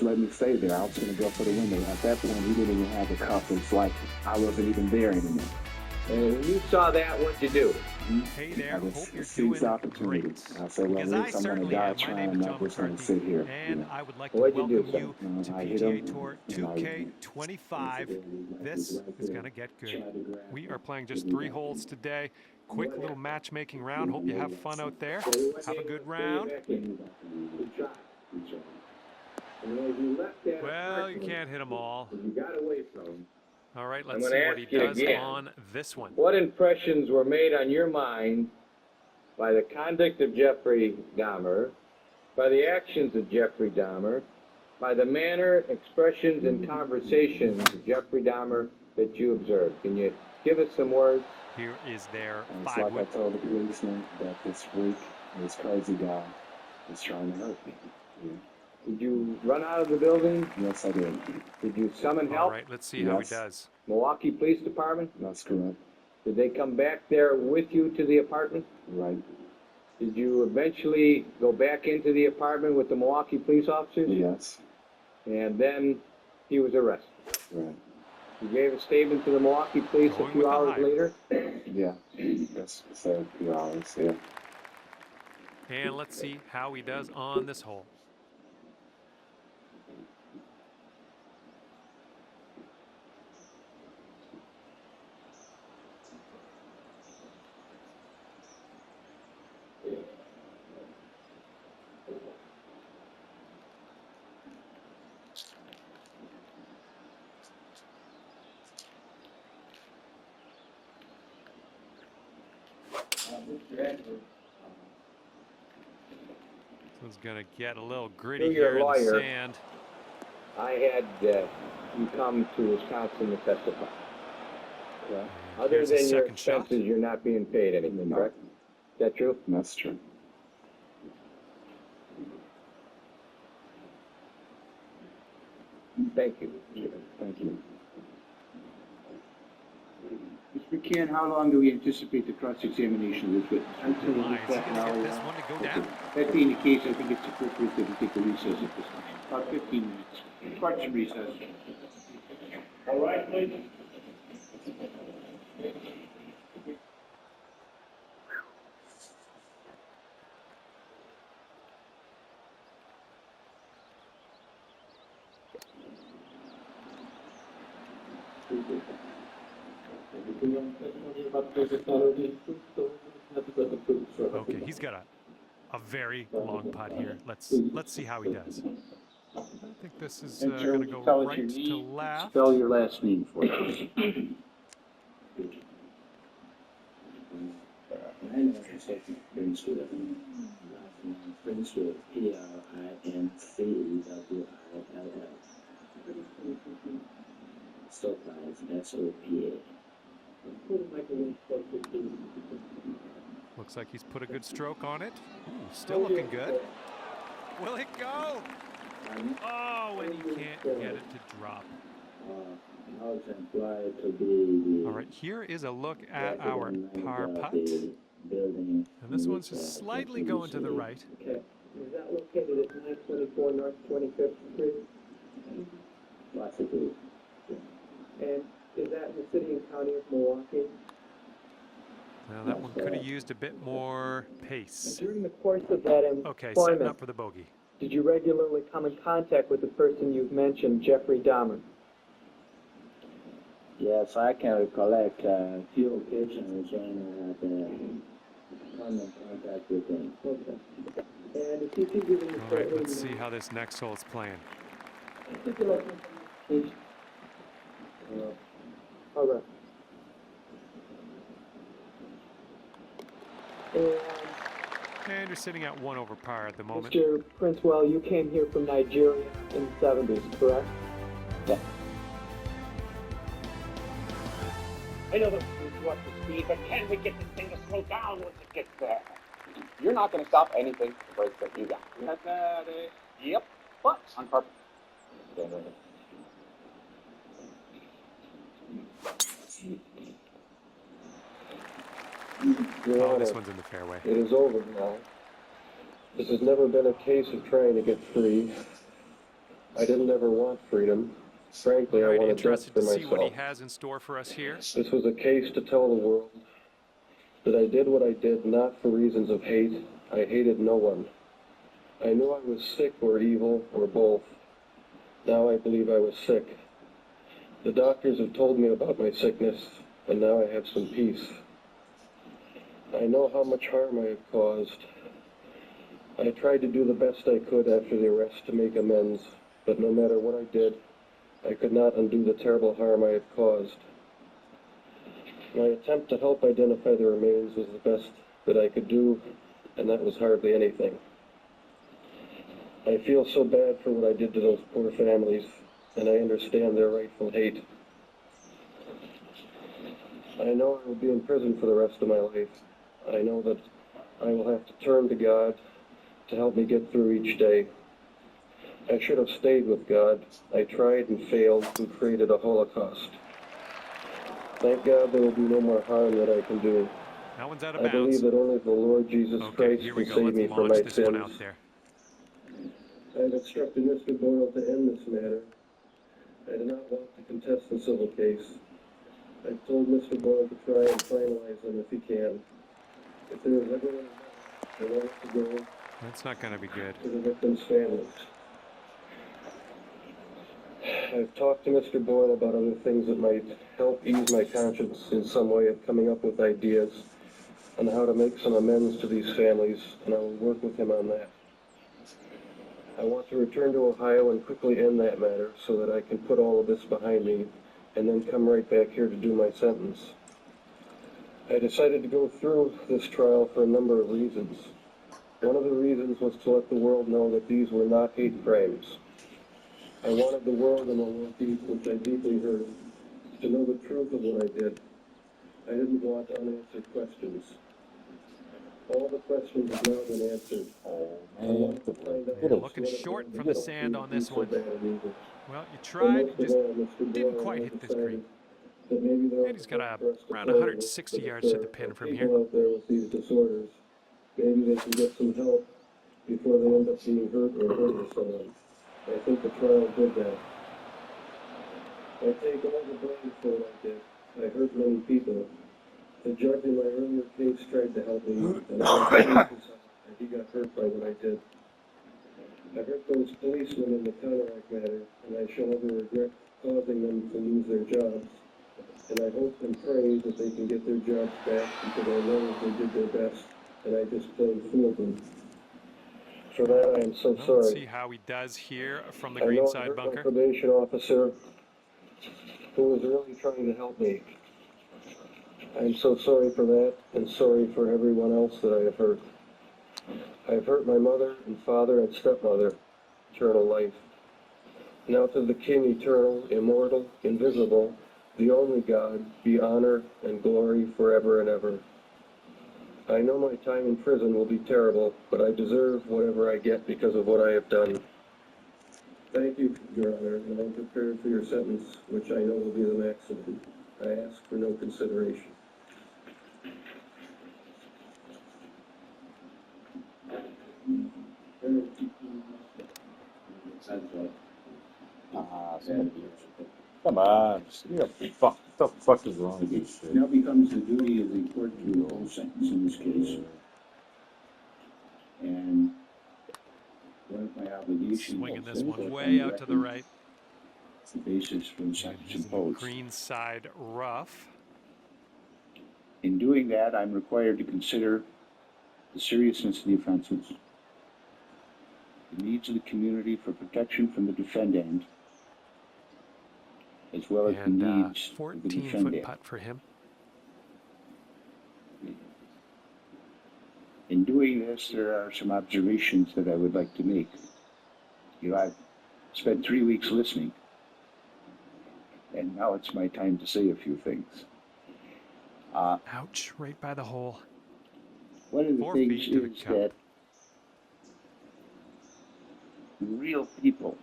let me stay there. I was going to go for the window. At that point, he didn't even have the cuff. It's like I wasn't even there anymore. And when you saw that, what'd you do? Hey there, I hope just you're seized doing opportunity. great. I said, well, Because I I'm going to certainly die am. My trying. name I'm is not John just going to McCarthy, sit here. and I would like to What'd you welcome do, you to I hit PGA him, Tour and I 2K25. This is going to get good. We are playing just 3 holes today. Quick little matchmaking round. Hope you have fun out there. Have a good round. Well, you can't hit them all. You got away from him. All right, I'm let's gonna see what he ask you does again. on this one. What impressions were made on your mind by the conduct of Jeffrey Dahmer, by the actions of Jeffrey Dahmer, by the manner, expressions, and conversations of Jeffrey Dahmer that you observed? Can you give us some words? Here is their It's 5 like I wood. told the policeman that this freak, this crazy guy, is trying to hurt me. Yeah. Did you run out of the building? Yes, I did. Did you summon All help? right, let's see how he Yes. does. Milwaukee Police Department? That's correct. Did they come back there with you to the apartment? Right. Did you eventually go back into the apartment with the Milwaukee police officers? Yes. And then he was arrested. Right. You gave a statement to the Milwaukee police Going a few with the hours high. later. Yeah. That's said a few hours. Yeah. And let's see how he does on this hole. This one's gonna get a little To gritty your here in the lawyer. sand. I had you come to Wisconsin to testify. Yeah, Other Here's his than your second shot. expenses, you're not being paid anything, correct? Is that true? that's true. Thank you. Thank you. Mr. McCann, how long do we anticipate the cross-examination of this witness? Lions, he's gonna get this one to go down. That being the case, I think it's appropriate that we take a recess at this time. About 15 minutes. Start some recess. All right, please. Okay, he's got a very long putt here. Let's see how he does. I think this is And sir, gonna would you go tell us right your to name? left. Spell your last name for us. My name is Prince with Prince with PRINCEWILL. Stop signs SOPA. Looks like he's put a good stroke on it. Ooh, still looking good. Will it go? Oh, and he can't get it to drop. All right, here is a look at our par putt. And this one's just slightly going to the right. Okay. Is that located at 924 North 25th Street? Possibly. And is that in the city and county of Milwaukee? Now that one could have used a bit more pace. During the course of that Okay, setting employment, up for the bogey. did you regularly come in contact with the person you've mentioned, Jeffrey Dahmer? Yes, I can recollect a few occasions when I had come in contact with him. Okay. And if you could give me All right, let's see how this next hole is playing. All right. And you're sitting at 1 over par at the moment. Mr. Princewell, you came here from Nigeria in the 70s, correct? Yeah. I know that we up to speed, but can we get this thing to slow down once it gets there? You're not going to stop anything to break that you got. That's it. Yep. But on purpose. Oh, this one's in the fairway. It is over now. This has never been a case of trying to get free. I didn't ever want freedom. Frankly, All I right, wanted death interested for to see what he myself. has in store for us here. This was a case to tell the world that I did what I did not for reasons of hate. I hated no one. I knew I was sick or evil or both. Now I believe I was sick. The doctors have told me about my sickness, and now I have some peace. I know how much harm I have caused. I tried to do the best I could after the arrest to make amends, but no matter what I did, I could not undo the terrible harm I had caused. My attempt to help identify the remains was the best that I could do, and that was hardly anything. I feel so bad for what I did to those poor families, and I understand their rightful hate. I know I will be in prison for the rest of my life. I know that I will have to turn to God to help me get through each day. I should have stayed with God. I tried and failed and created a Holocaust. Thank God there will be no more harm that I can do. That one's out of I bounds. believe that only the Lord Jesus Okay, Christ here can we go. save me Let's from launch my this one sins. out there. I have instructed Mr. Boyle to end this matter. I do not want to contest the civil case. I've told Mr. Boyle to try and finalize them if he can. If there is ever one I want it to go That's not going to be good. to the victims' families. I've talked to Mr. Boyle about other things that might help ease my conscience in some way of coming up with ideas on how to make some amends to these families, and I will work with him on that. I want to return to Ohio and quickly end that matter so that I can put all of this behind me and then come right back here to do my sentence. I decided to go through this trial for a number of reasons. One of the reasons was to let the world know that these were not hate crimes. I wanted the world in Milwaukee, which I deeply hurt, to know the truth of what I did. I didn't want unanswered questions. All the questions have now been answered. I wanted to find out You're looking what it short was from that the sand on made me this so one. bad and evil. Well, you But tried, most of just all, Mr. didn't Doyle quite and I hit this green. decided that maybe there And was he's got hope for us to around solve 160 this, yards to the that pin there from are here. people out there with these disorders. Maybe they can get some help before they end up being hurt or hurting someone. I think the trial did that. I take all the blame for what I did. I hurt many people. The judge in my earlier case tried to help me, and he got hurt by what I did. I hurt those policemen in the Counteract matter, and I shall never regret causing them to lose their jobs. And I hope and pray that they can get their jobs back, because I know that they did their best, and I just plain fooled them. For that, I am so Well, sorry. let's see how he does here from the I know I greenside hurt my bunker. probation officer, who was really trying to help me. I'm so sorry for that, and sorry for everyone else that I have hurt. I have hurt my mother and father and stepmother, eternal life. Now to the King eternal, immortal, invisible, the only God, be honor and glory forever and ever. I know my time in prison will be terrible, but I deserve whatever I get because of what I have done. Thank you, Your Honor, and I'm prepared for your sentence, which I know will be the maximum. I ask for no consideration. Come on, what the fuck is wrong with this shit? Now becomes the duty of the court to impose sentence in this case. And one of my obligations Swinging is this to one put way on out to the record right. the basis for the And sentence he's in the imposed. greenside rough. In doing that, I'm required to consider the seriousness of the offenses, the needs of the community for protection from the defendant, as well as the And needs of the 14-foot defendant. putt for him. In doing this, there are some observations that I would like to make. You know, I've spent 3 weeks listening, and now it's my time to say a few things. Ouch, right by the hole. One of the 4 things feet to the is cup. that real people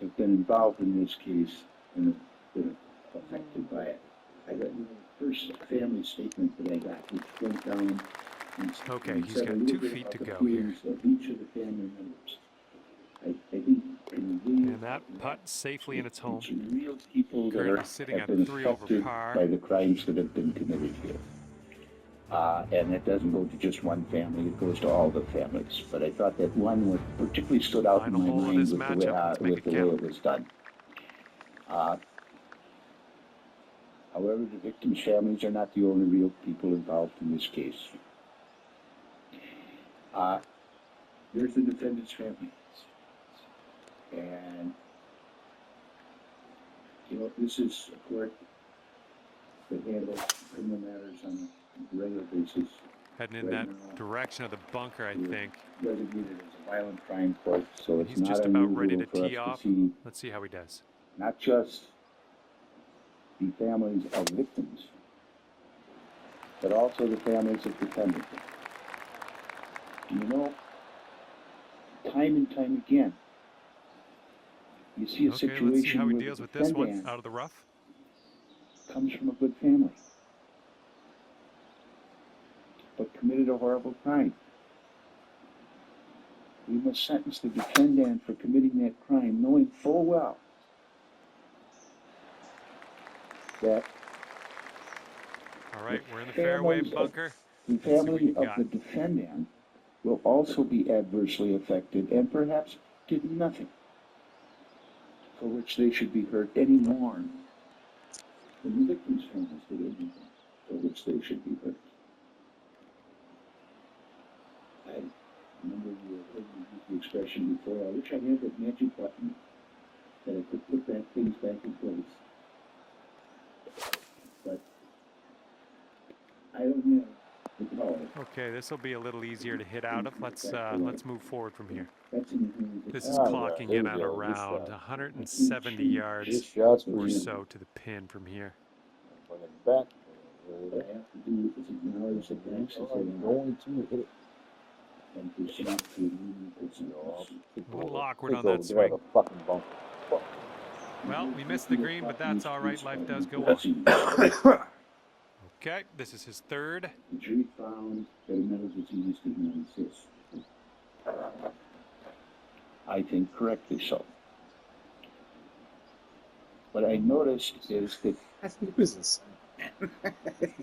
have been involved in this case and have been affected by it. I got the first family statement that I got, which went down and Okay, he's said a got little 2 bit feet about to the go here. feelings of each of the family members. I think And that putt safely in its home. it's real people that Currently sitting have at been 3 over affected par. by the crimes that have been committed here. And it doesn't go to just one family, it goes to all the families. But I thought that one was particularly stood out Final in my hole of mind this with the way, matchup. Let's make it the way count. it was done. However, the victims' families are not the only real people involved in this case. There's the defendant's family. And, you know, this is a court that handles criminal matters on a regular basis. Heading in Right that now, direction of the bunker, I think. designated as a violent crime court, so it's He's not just about ready unusual to for us tee to off. see Let's see how he does. not just the families of victims, but also the families of defendants. You know, time and time again, you see a Okay, let's see situation how he where deals the with this one defendant out of the rough. comes from a good family, but committed a horrible crime. We must sentence the defendant for committing that crime, knowing full well that All right, we're in the fairway bunker. the Let's see what family you of got. the defendant will also be adversely affected and perhaps did nothing for which they should be hurt any more than the victim's families did anything for which they should be hurt. I remember you heard me use the expression before, I wish I had that magic button that I could put that things back in place. But I don't know the power. Okay, this will be a little easier to hit out of. Let's move forward from here. That's in the hands of This is clocking in at around 170 yards shots or so to the pin from here. Bring it back. What I have to do is acknowledge the blanks as they I'm going to hit it. and proceed to A little awkward on that swing. Well, we missed the green, but that's all right. Life does go on. Okay, this is his third. The jury found that a mental disease did not exist. I think correctly so. What I noticed is that That's the business.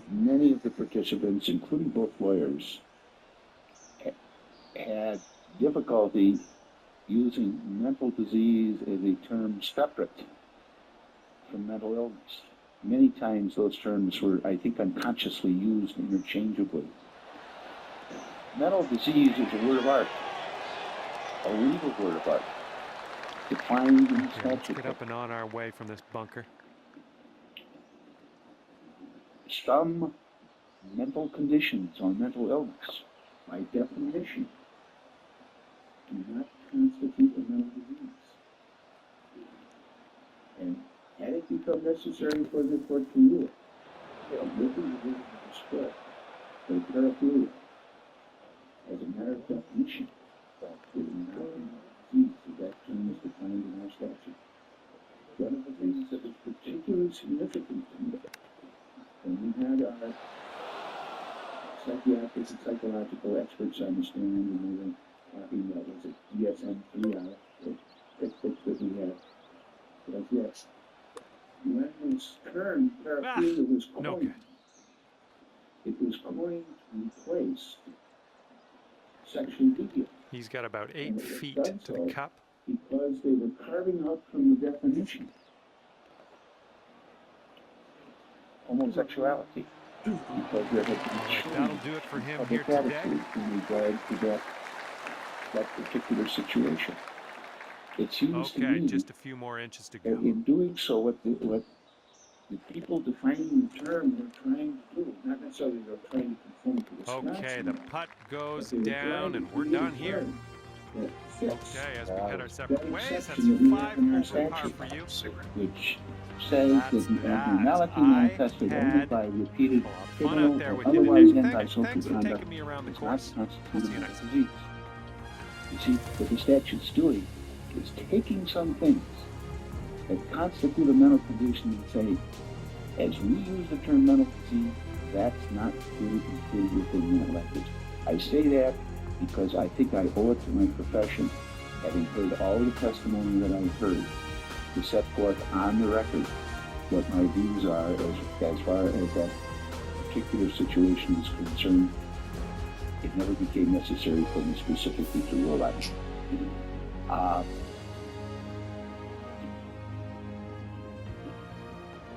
many of the participants, including both lawyers, had difficulty using mental disease as a term separate from mental illness. Many times those terms were, I think, unconsciously used interchangeably. Mental disease is a word of art, a legal word of art, defined in the Okay, let's statute. get up and on our way from this bunker. Some mental conditions or mental illness, by definition, do not constitute a mental disease. And had it become necessary for the court to rule, looking at the spread for paraphilia, as a matter of definition, it is not a mental disease, so that term is defined in our statute. One of the things that is particularly significant to me, when we had our psychiatric and psychological experts on the stand, and we were talking about, was it DSM-3, the textbook that we had. But yes, when this term paraphilia was coined, no good. it was coined to replace sexual deviance. He's got about 8 And it was feet done to the so cup. because they were carving out from the definition homosexuality. Because there had been All right, change that'll do it for him of here the today. attitude in regard to that particular situation. It seems to Okay, me just a few more inches to that go. in doing so, what the people defining the term were trying to do, not necessarily they're trying to conform to the Okay, the putt goes but they were down, trying and to we're create a done here. term that fits Okay, as we head our separate that ways, that's exception that we have 5 in our over par statute, for you. which says That's that the that. abnormality I manifested only had by repeated a lot of fun criminal out there or with you otherwise today. antisocial Thanks for conduct taking me around the does not course. I'll constitute see you a next time. disease. You see, what the statute's doing is taking some things that constitute a mental condition and saying, as we use the term mental disease, that's not really included within that language. I say that because I think I owe it to my profession, having heard all the testimony that I've heard, to set forth on the record what my views are as far as that particular situation is concerned. It never became necessary for me specifically to rule out.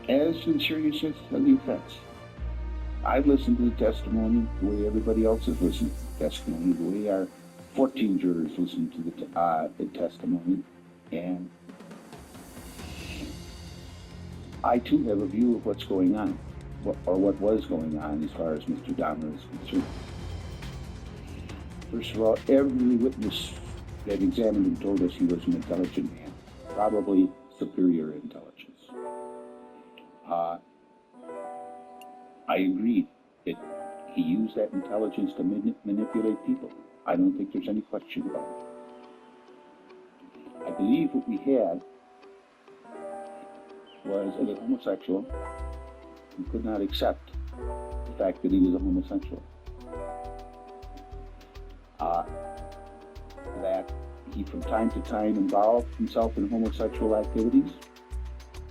As to the seriousness of the offense, I've listened to the testimony the way everybody else has listened to the testimony, the way our 14 jurors listened to the testimony, and I too have a view of what's going on, or what was going on as far as Mr. Dahmer is concerned. First of all, every witness that examined him told us he was an intelligent man, probably superior intelligence. I agreed that he used that intelligence to manipulate people. I don't think there's any question about it. I believe what we had was a homosexual who could not accept the fact that he was a homosexual. That he from time to time involved himself in homosexual activities,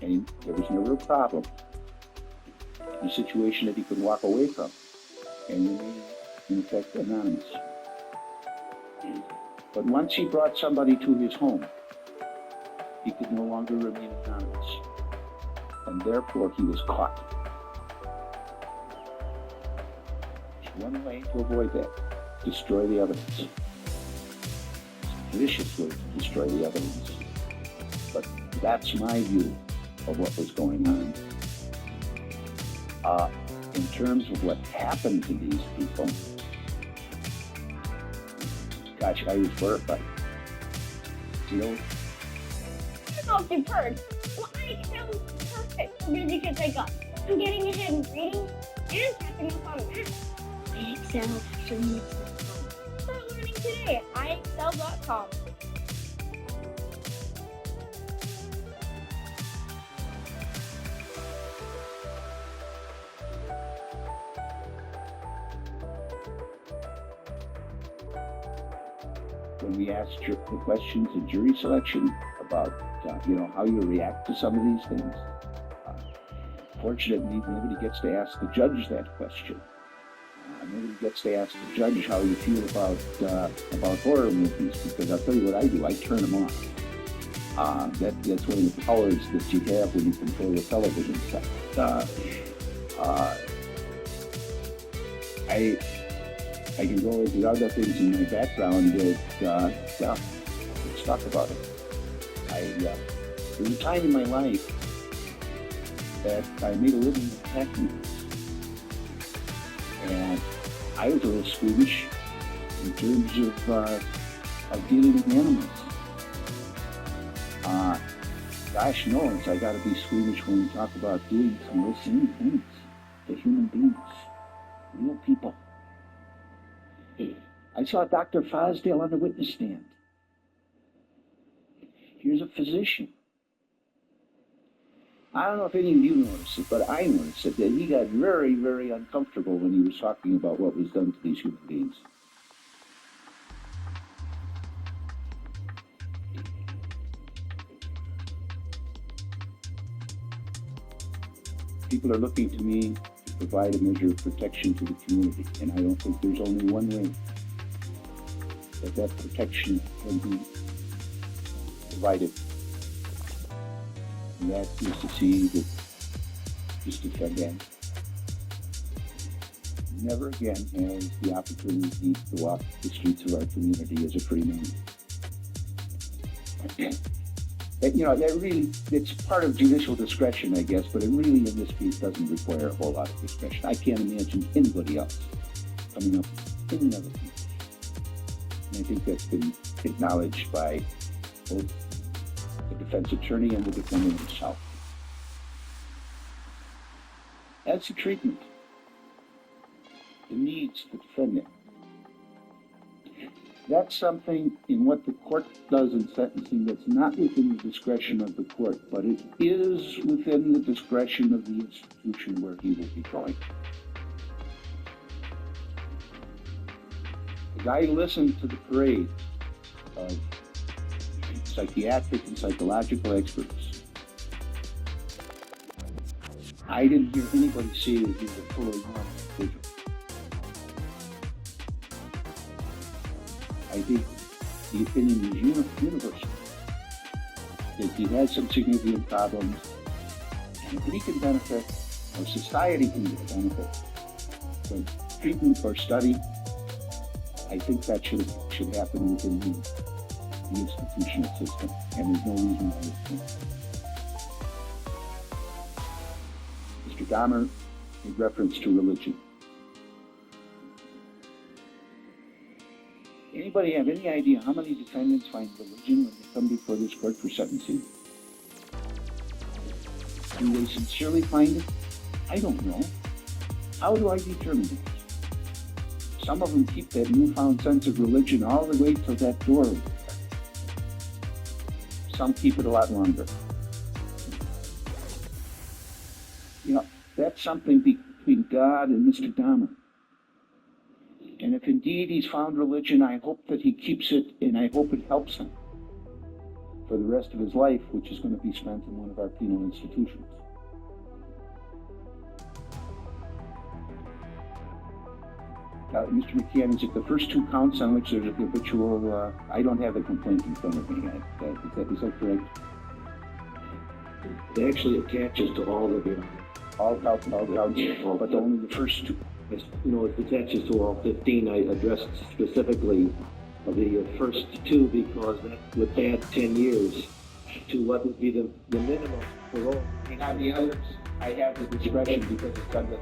and there was never a problem, a situation that he could walk away from and remain, in effect, anonymous. But once he brought somebody to his home, he could no longer remain anonymous, and therefore he was caught. There's one way to avoid that: destroy the evidence. Vicious way to destroy the evidence. But that's my view of what was going on. in terms of what happened to these people, gosh, I was horrified. You know? I don't know if you've heard. Well, I sound perfect for busy kids like us. I'm getting ahead in reading and catching up on math. I excel actually makes me fun. Start learning today at iexcel.com. When we asked the questions in jury selection about, how you react to some of these things, fortunately, nobody gets to ask the judge that question. Nobody gets to ask the judge how you feel about horror movies, because I'll tell you what I do, I turn them off. That's one of the powers that you have when you control the television set. I can go into other things in my background that, let's talk about it. There was a time in my life that I made a living with techniques. And I was a little squeamish in terms of dealing with animals. Gosh knows I gotta be squeamish when we talk about doing some listening things to human beings, real people. I saw Dr. Fosdale on the witness stand. Here's a physician. I don't know if any of you noticed it, but I noticed it, that he got very, very uncomfortable when he was talking about what was done to these human beings. People are looking to me to provide a measure of protection to the community, and I don't think there's only one way that protection can be provided. And that is to see that this defendant never again has the opportunity to walk the streets of our community as a free man. It's part of judicial discretion, I guess, but it really in this case doesn't require a whole lot of discretion. I can't imagine anybody else coming up with any other thing. And I think that's been acknowledged by both the defense attorney and the defendant himself. As to treatment, the needs of the defendant. That's something in what the court does in sentencing that's not within the discretion of the court, but it is within the discretion of the institution where he will be going. As I listened to the parade of psychiatric and psychological experts, I didn't hear anybody say that he was a fully normal individual. I think the opinion is universal that he has some significant problems, and if he can benefit, or society can benefit from treatment or study, I think that should happen within the institutional system, and there's no reason why it can't. Mr. Dahmer made reference to religion. Anybody have any idea how many defendants find religion when they come before this court for sentencing? Do they sincerely find it? I don't know. How do I determine that? Some of them keep that newfound sense of religion all the way till that door opens. Some keep it a lot longer. That's something between God and Mr. Dahmer. And if indeed he's found religion, I hope that he keeps it, and I hope it helps him for the rest of his life, which is going to be spent in one of our penal institutions. Mr. McCann, is it the first two counts on which there's a habitual, I don't have the complaint in front of me. Is that correct? It actually attaches to all of your... All counts, but only the first two. It attaches to all 15. I addressed specifically the first two because that would add 10 years to what would be the minimum parole. And on the others, I have the discretion because it's under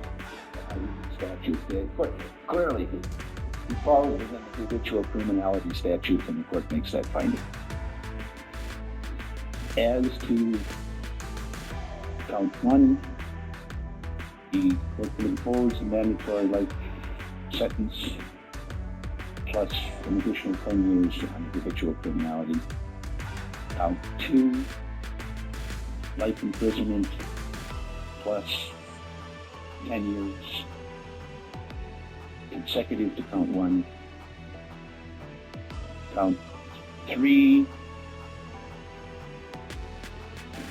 statutes. The court clearly he falls within the habitual criminality statute, and the court makes that finding. As to count 1, the court will impose a mandatory life sentence plus an additional 10 years on habitual criminality. Count 2, life imprisonment plus 10 years consecutive to count 1. Count 3,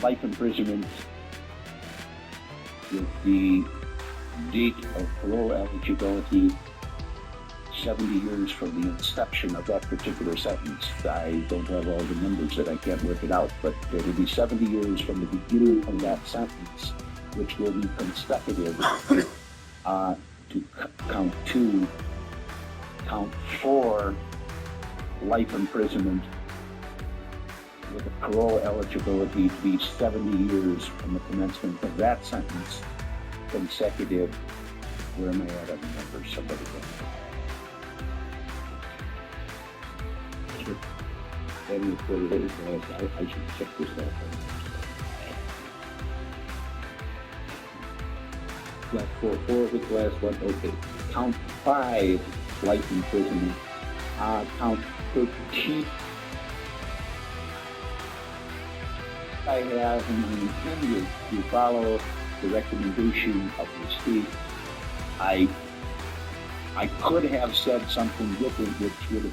life imprisonment with the date of parole eligibility 70 years from the inception of that particular sentence. I don't have all the numbers that I can't work it out, but it will be 70 years from the beginning of that sentence, which will be consecutive to count 2. Count 4, life imprisonment with a parole eligibility to be 70 years from the commencement of that sentence, consecutive. Where am I at on the numbers? Somebody can. That is what it is. I should check this out. Last four of the last one. Okay. Count 5, life imprisonment. Count 13. I have intended to follow the recommendation of the state. I could have said something different, which would have